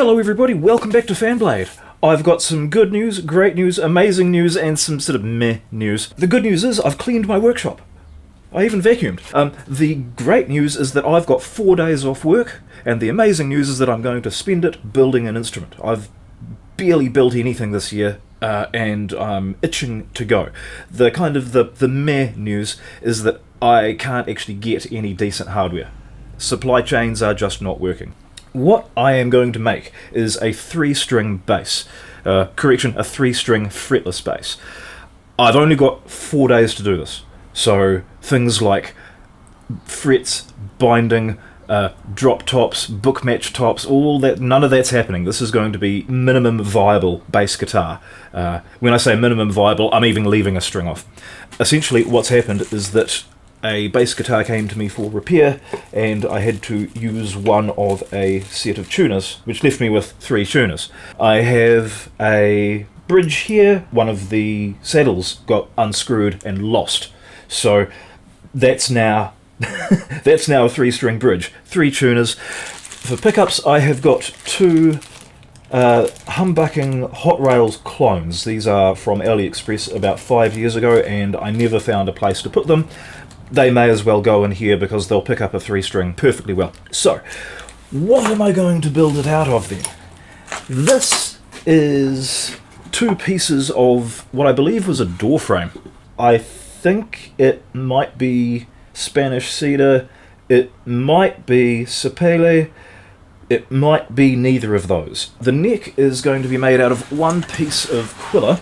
Hello everybody, welcome back to Fanblade. I've got some good news, great news, amazing news, and some sort of meh news. The good news is I've cleaned my workshop. I even vacuumed. The great news is that I've got 4 days off work, and the amazing news is that I'm going to spend it building an instrument. I've barely built anything this year, and I'm itching to go. The meh news is that I can't actually get any decent hardware. Supply chains are just not working. What I am going to make is a 3-string bass. A 3-string fretless bass. I've only got 4 days to do this. So things like frets, binding, drop tops, book match tops, all that, none of that's happening. This is going to be minimum viable bass guitar. When I say minimum viable, I'm even leaving a string off. Essentially what's happened is that a bass guitar came to me for repair, and I had to use one of a set of tuners, which left me with 3 tuners. I have a bridge here. One of the saddles got unscrewed and lost, so that's now that's now a 3-string bridge. 3 tuners. For pickups, I have got 2 humbucking Hot Rails clones. These are from AliExpress about 5 years ago, and I never found a place to put them. They may as well go in here because they'll pick up a 3-string perfectly well. So, what am I going to build it out of then? This is 2 pieces of what I believe was a door frame. I think it might be Spanish cedar, it might be sapele, it might be neither of those. The neck is going to be made out of 1 piece of quilla.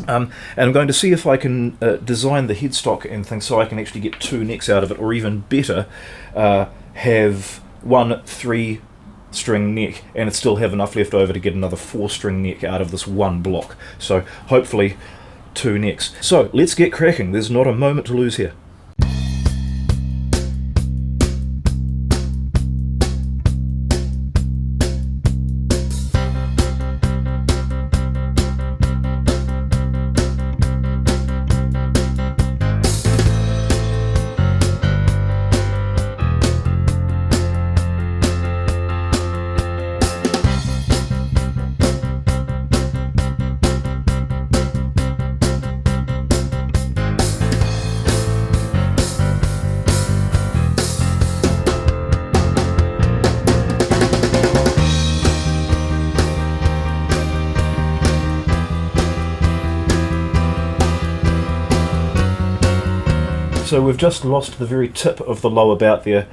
And I'm going to see if I can design the headstock and things so I can actually get 2 necks out of it, or even better, have 1 3-string neck and still have enough left over to get another 4-string neck out of this 1 block. So hopefully 2 necks. So let's get cracking. There's not a moment to lose here. So we've just lost the very tip of the lower bout there.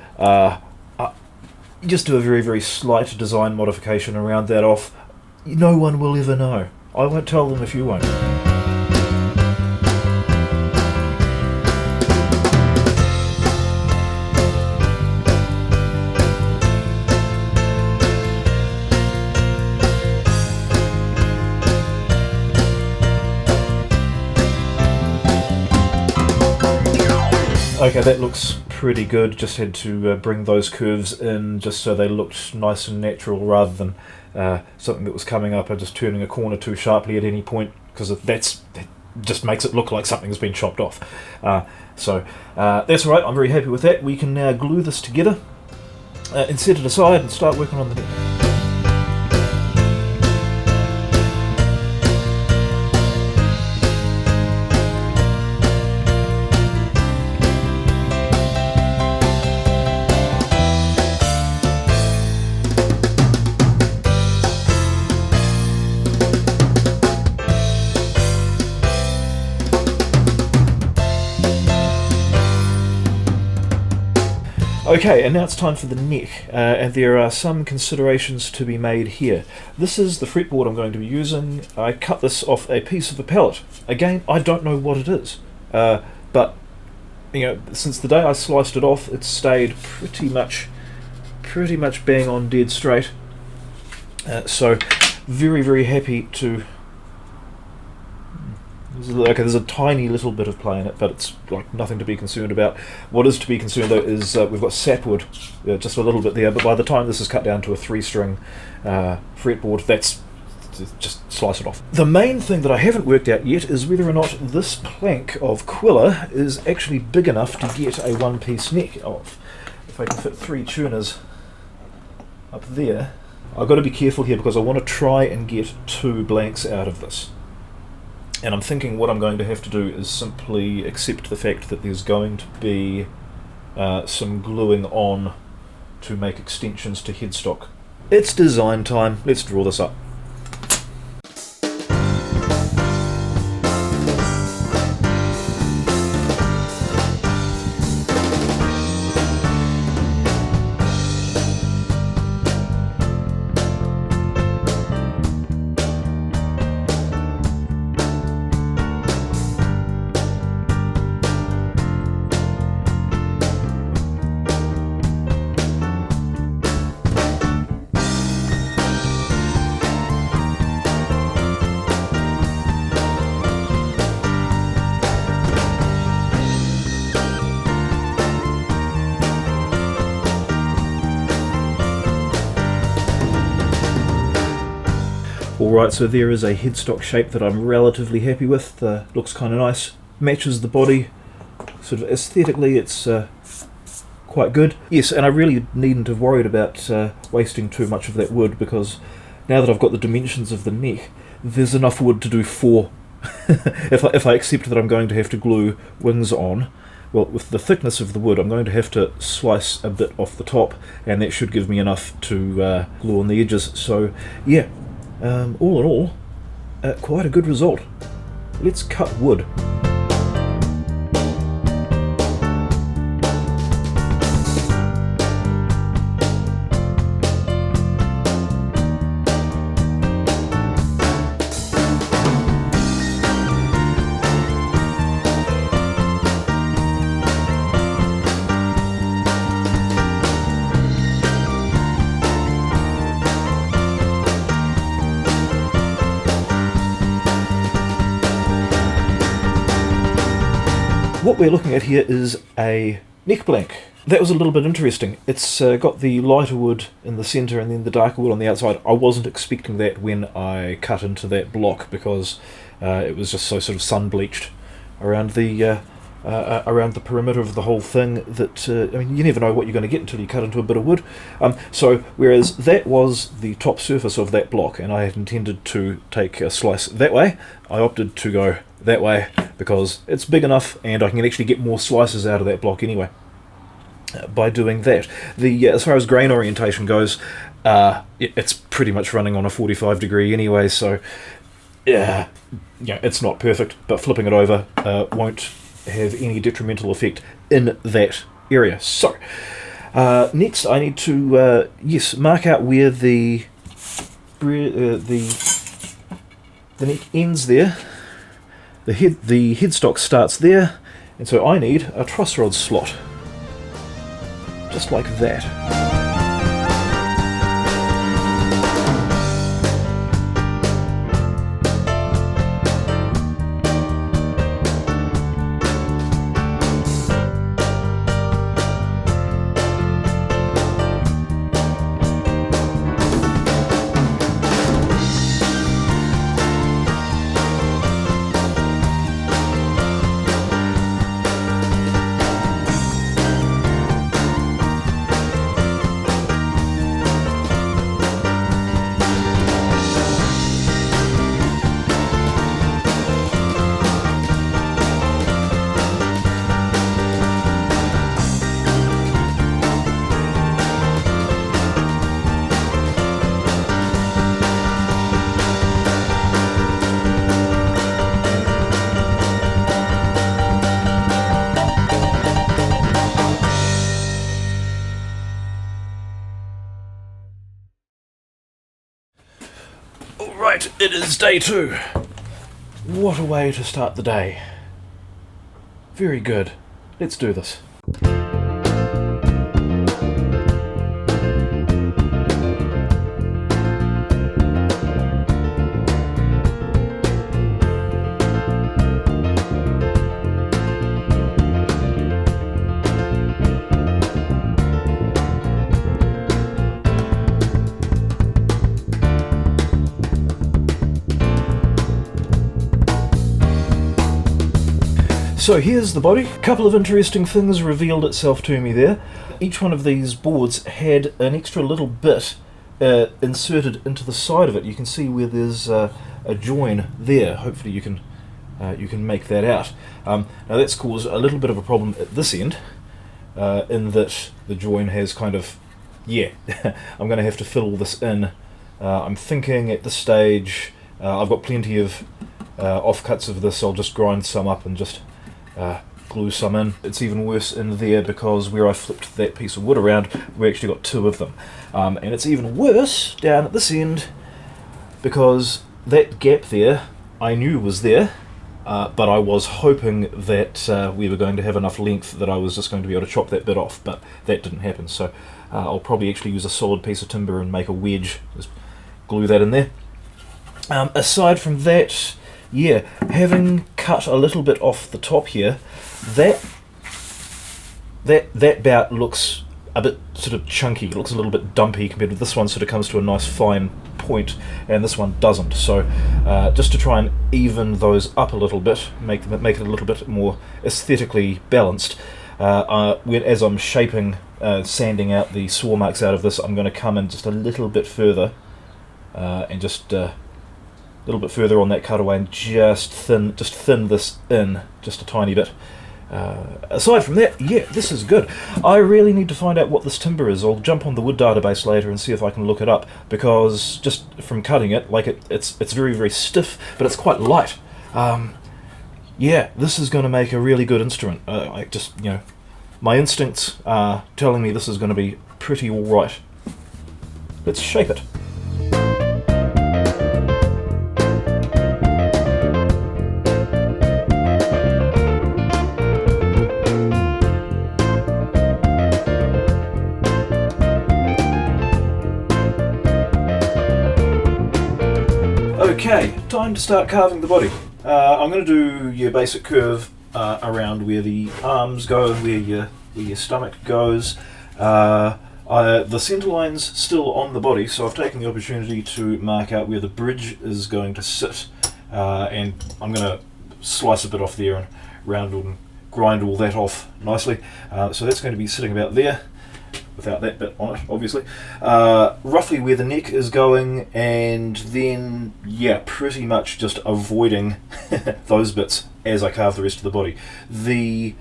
Just do a very, very slight design modification around that off. No one will ever know. I won't tell them if you won't. Okay, that looks pretty good. Just had to bring those curves in just so they looked nice and natural rather than something that was coming up and just turning a corner too sharply at any point, because that just makes it look like something's been chopped off. So that's all right, I'm very happy with that. We can now glue this together and set it aside and start working on the neck. Okay, and now it's time for the neck, and there are some considerations to be made here. This is the fretboard I'm going to be using. I cut this off a piece of a pallet. Again, I don't know what it is, but you know, since the day I sliced it off, it's stayed pretty much bang on dead straight. So very, very happy to. Okay, there's a tiny little bit of play in it, but it's like nothing to be concerned about. What is to be concerned though is we've got sapwood, just a little bit there, but by the time this is cut down to a 3-string fretboard, that's just slice it off. The main thing that I haven't worked out yet is whether or not this plank of quilla is actually big enough to get a 1-piece neck off. If I can fit 3 tuners up there, I've got to be careful here because I want to try and get 2 blanks out of this. And I'm thinking what I'm going to have to do is simply accept the fact that there's going to be some gluing on to make extensions to headstock. It's design time. Let's draw this up. Alright, so there is a headstock shape that I'm relatively happy with. Looks kind of nice, matches the body, sort of aesthetically it's quite good. Yes, and I really needn't have worried about wasting too much of that wood, because now that I've got the dimensions of the neck, there's enough wood to do 4. If I accept that I'm going to have to glue wings on, well, with the thickness of the wood, I'm going to have to slice a bit off the top, and that should give me enough to glue on the edges. So, yeah. All in all, quite a good result. Let's cut wood. What we're looking at here is a neck blank. That was a little bit interesting. It's got the lighter wood in the centre and then the darker wood on the outside. I wasn't expecting that when I cut into that block, because it was just so sort of sun bleached around the perimeter of the whole thing that I mean, you never know what you're going to get until you cut into a bit of wood. So whereas that was the top surface of that block and I had intended to take a slice that way, I opted to go that way because it's big enough and I can actually get more slices out of that block anyway by doing that. As far as grain orientation goes, it's pretty much running on a 45 degree anyway, so yeah, it's not perfect, but flipping it over won't have any detrimental effect in that area. So next I need to mark out where the neck ends there. The headstock starts there, and so I need a truss rod slot, just like that. Alright, it is day 2. What a way to start the day. Very good. Let's do this. So here's the body. A couple of interesting things revealed itself to me there. Each one of these boards had an extra little bit inserted into the side of it. You can see where there's a join there. Hopefully you can make that out. Now that's caused a little bit of a problem at this end, in that the join has kind of, I'm going to have to fill all this in. I'm thinking at this stage, I've got plenty of offcuts of this. I'll just grind some up and just glue some in. It's even worse in there because where I flipped that piece of wood around, we actually got two of them. And it's even worse down at this end because that gap there I knew was there, but I was hoping that we were going to have enough length that I was just going to be able to chop that bit off, but that didn't happen. So I'll probably actually use a solid piece of timber and make a wedge, just glue that in there. Aside from that, having cut a little bit off the top here, that bout looks a bit sort of chunky. It looks a little bit dumpy compared to this one. Sort of comes to a nice fine point, and this one doesn't. So just to try and even those up a little bit, make it a little bit more aesthetically balanced. As I'm shaping, sanding out the saw marks out of this, I'm going to come in just a little bit further, and just a little bit further on that cutaway, and just thin this in just a tiny bit. Aside from that, this is good. I really need to find out what this timber is. I'll jump on the wood database later and see if I can look it up, because just from cutting it, it's very, very stiff, but it's quite light. This is going to make a really good instrument. My instincts are telling me this is going to be pretty alright. Let's shape it. Okay, time to start carving the body. I'm going to do your basic curve around where the arms go and where your stomach goes. The centre line's still on the body, so I've taken the opportunity to mark out where the bridge is going to sit, and I'm going to slice a bit off there and round and grind all that off nicely. So that's going to be sitting about there, without that bit on it, obviously. Roughly where the neck is going, and then, pretty much just avoiding those bits as I carve the rest of the body. The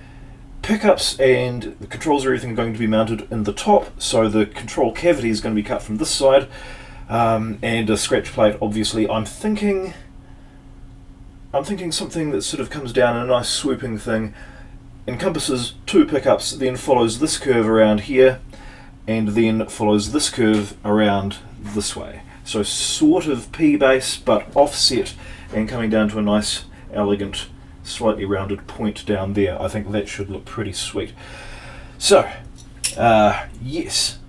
pickups and the controls and everything are going to be mounted in the top, so the control cavity is going to be cut from this side, and a scratch plate, obviously. I'm thinking something that sort of comes down in a nice swooping thing, encompasses two pickups, then follows this curve around here, and then follows this curve around this way. So sort of P-base, but offset and coming down to a nice, elegant, slightly rounded point down there. I think that should look pretty sweet. So, yes.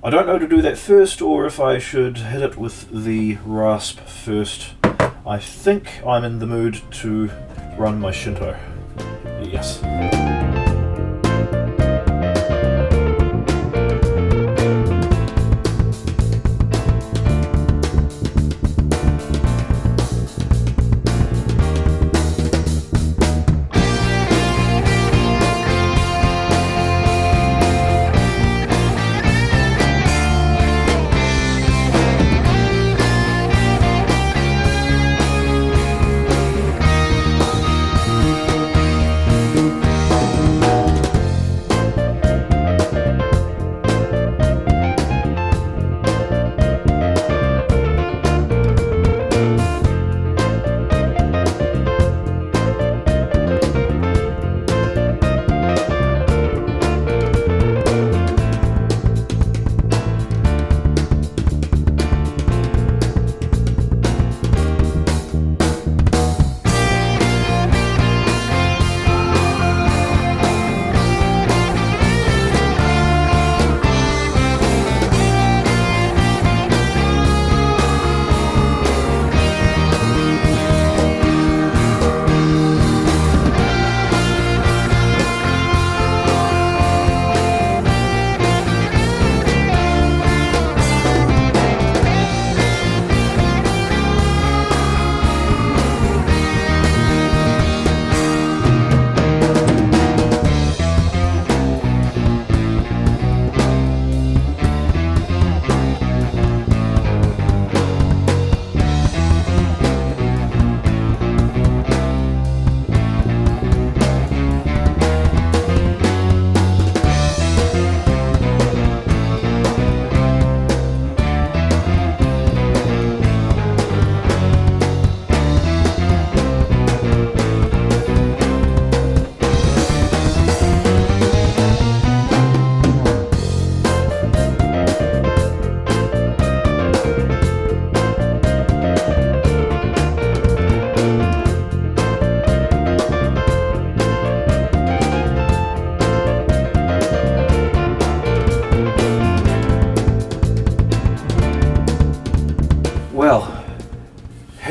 I don't know how to do that first, or if I should hit it with the rasp first. I think I'm in the mood to run my Shinto. Yes.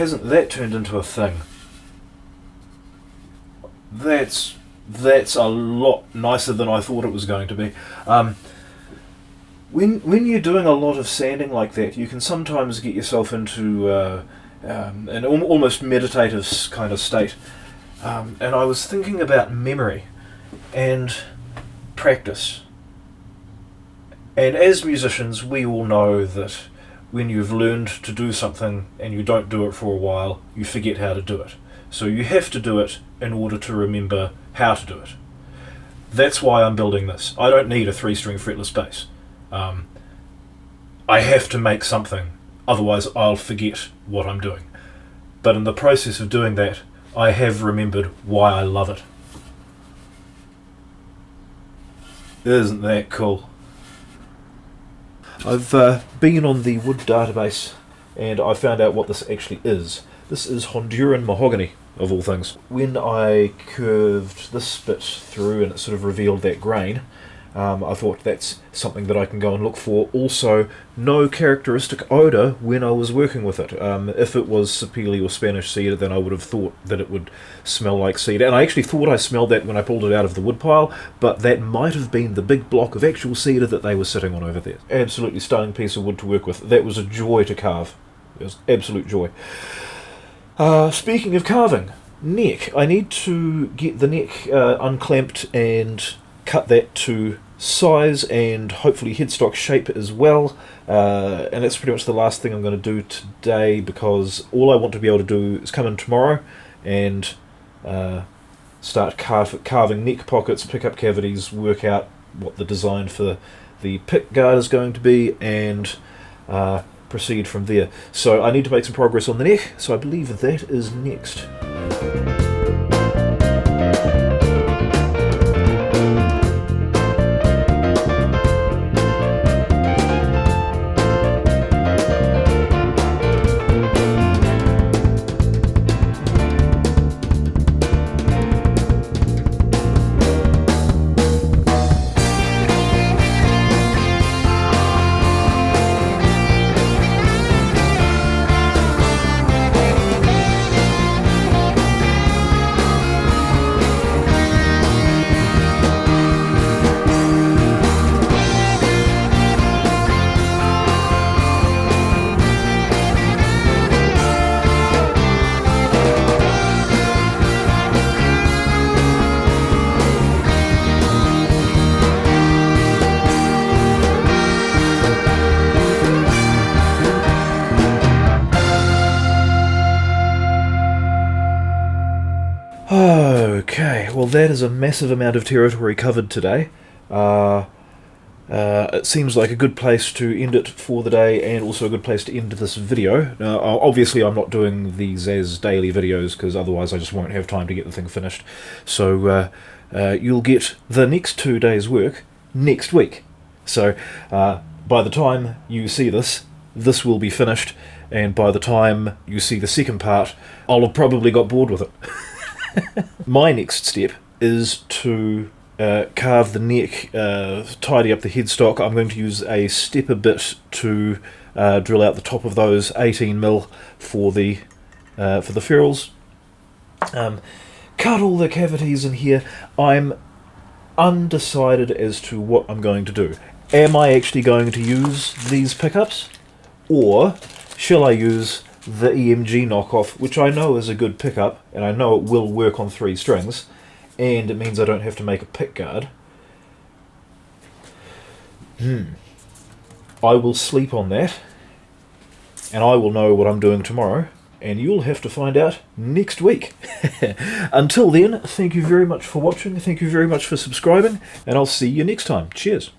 hasn't that turned into a thing? That's a lot nicer than I thought it was going to be. When you're doing a lot of sanding like that, you can sometimes get yourself into an almost meditative kind of state. And I was thinking about memory and practice. And as musicians, we all know that when you've learned to do something and you don't do it for a while, you forget how to do it. So you have to do it in order to remember how to do it. That's why I'm building this. I don't need a 3-string fretless bass. I have to make something, otherwise I'll forget what I'm doing. But in the process of doing that, I have remembered why I love it. Isn't that cool? I've been on the wood database and I found out what this actually is. This is Honduran mahogany, of all things. When I curved this bit through and it sort of revealed that grain, I thought that's something that I can go and look for. Also, no characteristic odour when I was working with it. If it was sapele or Spanish cedar, then I would have thought that it would smell like cedar. And I actually thought I smelled that when I pulled it out of the wood pile, but that might have been the big block of actual cedar that they were sitting on over there. Absolutely stunning piece of wood to work with. That was a joy to carve. It was absolute joy. Speaking of carving, neck. I need to get the neck unclamped and cut that to size and hopefully headstock shape as well, and that's pretty much the last thing I'm going to do today, because all I want to be able to do is come in tomorrow and start carving neck pockets, pick up cavities, work out what the design for the pick guard is going to be, and proceed from there. So I need to make some progress on the neck, so I believe that is next. Okay, well that is a massive amount of territory covered today. It seems like a good place to end it for the day, and also a good place to end this video. Obviously I'm not doing these as daily videos, because otherwise I just won't have time to get the thing finished. So you'll get the next 2 days' work next week. So by the time you see this, this will be finished, and by the time you see the second part, I'll have probably got bored with it. My next step is to carve the neck, tidy up the headstock. I'm going to use a stepper bit to drill out the top of those 18mm for the ferrules. Cut all the cavities in here. I'm undecided as to what I'm going to do. Am I actually going to use these pickups, or shall I use the EMG knockoff, which I know is a good pickup, and I know it will work on 3 strings, and it means I don't have to make a pick guard. I will sleep on that, and I will know what I'm doing tomorrow, and you'll have to find out next week. Until then, thank you very much for watching, thank you very much for subscribing, and I'll see you next time. Cheers.